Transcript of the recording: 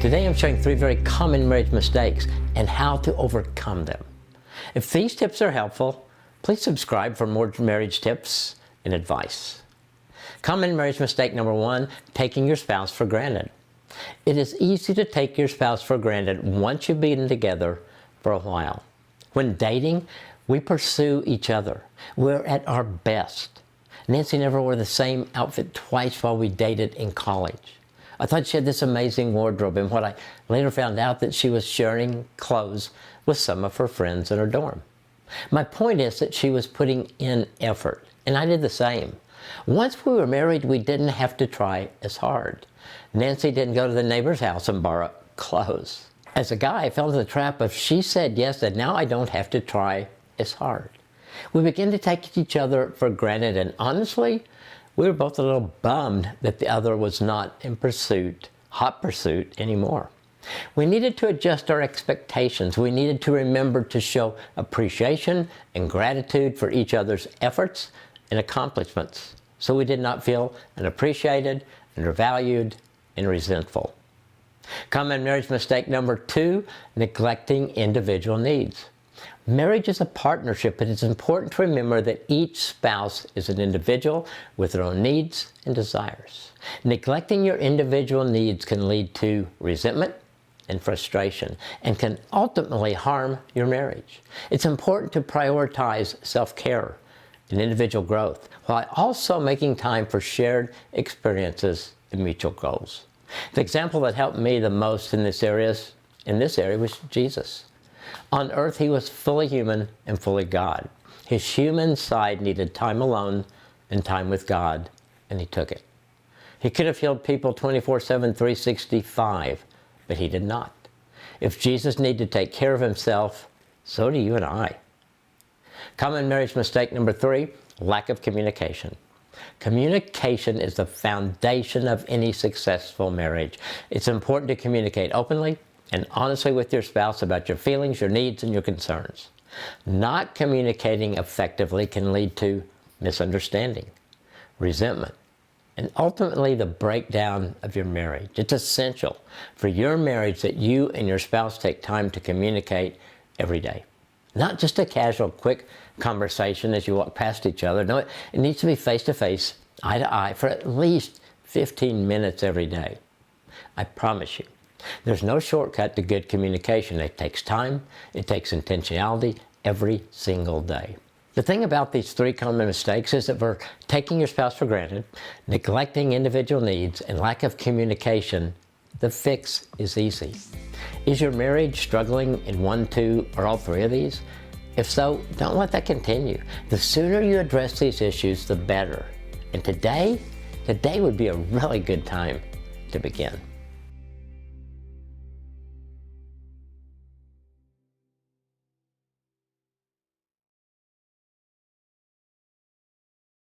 Today I'm showing 3 very common marriage mistakes and how to overcome them. If these tips are helpful, please subscribe for more marriage tips and advice. Common marriage mistake number 1, taking your spouse for granted. It is easy to take your spouse for granted once you've been together for a while. When dating, we pursue each other. We're at our best. Nancy never wore the same outfit twice while we dated in college. I thought she had this amazing wardrobe, and what I later found out that she was sharing clothes with some of her friends in her dorm. My point is that she was putting in effort, and I did the same. Once we were married, we didn't have to try as hard. Nancy didn't go to the neighbor's house and borrow clothes. As a guy, I fell into the trap of she said yes, and now I don't have to try as hard. We began to take each other for granted, and honestly, we were both a little bummed that the other was not in hot pursuit anymore. We needed to adjust our expectations. We needed to remember to show appreciation and gratitude for each other's efforts and accomplishments, so we did not feel unappreciated, undervalued, and resentful. Common marriage mistake number 2, neglecting individual needs. Marriage is a partnership, and it's important to remember that each spouse is an individual with their own needs and desires. Neglecting your individual needs can lead to resentment and frustration, and can ultimately harm your marriage. It's important to prioritize self-care and individual growth, while also making time for shared experiences and mutual goals. The example that helped me the most in this area was Jesus. On earth, he was fully human and fully God. His human side needed time alone and time with God, and he took it. He could have healed people 24/7, 365, but he did not. If Jesus needed to take care of himself, so do you and I. Common marriage mistake number 3, lack of communication. Communication is the foundation of any successful marriage. It's important to communicate openly and honestly with your spouse about your feelings, your needs, and your concerns. Not communicating effectively can lead to misunderstanding, resentment, and ultimately the breakdown of your marriage. It's essential for your marriage that you and your spouse take time to communicate every day. Not just a casual, quick conversation as you walk past each other. No, it needs to be face-to-face, eye-to-eye, for at least 15 minutes every day. I promise you, there's no shortcut to good communication. It takes time, it takes intentionality every single day. The thing about these 3 common mistakes is that for taking your spouse for granted, neglecting individual needs, and lack of communication, the fix is easy. Is your marriage struggling in 1, 2, or all 3 of these? If so, don't let that continue. The sooner you address these issues, the better. And today would be a really good time to begin.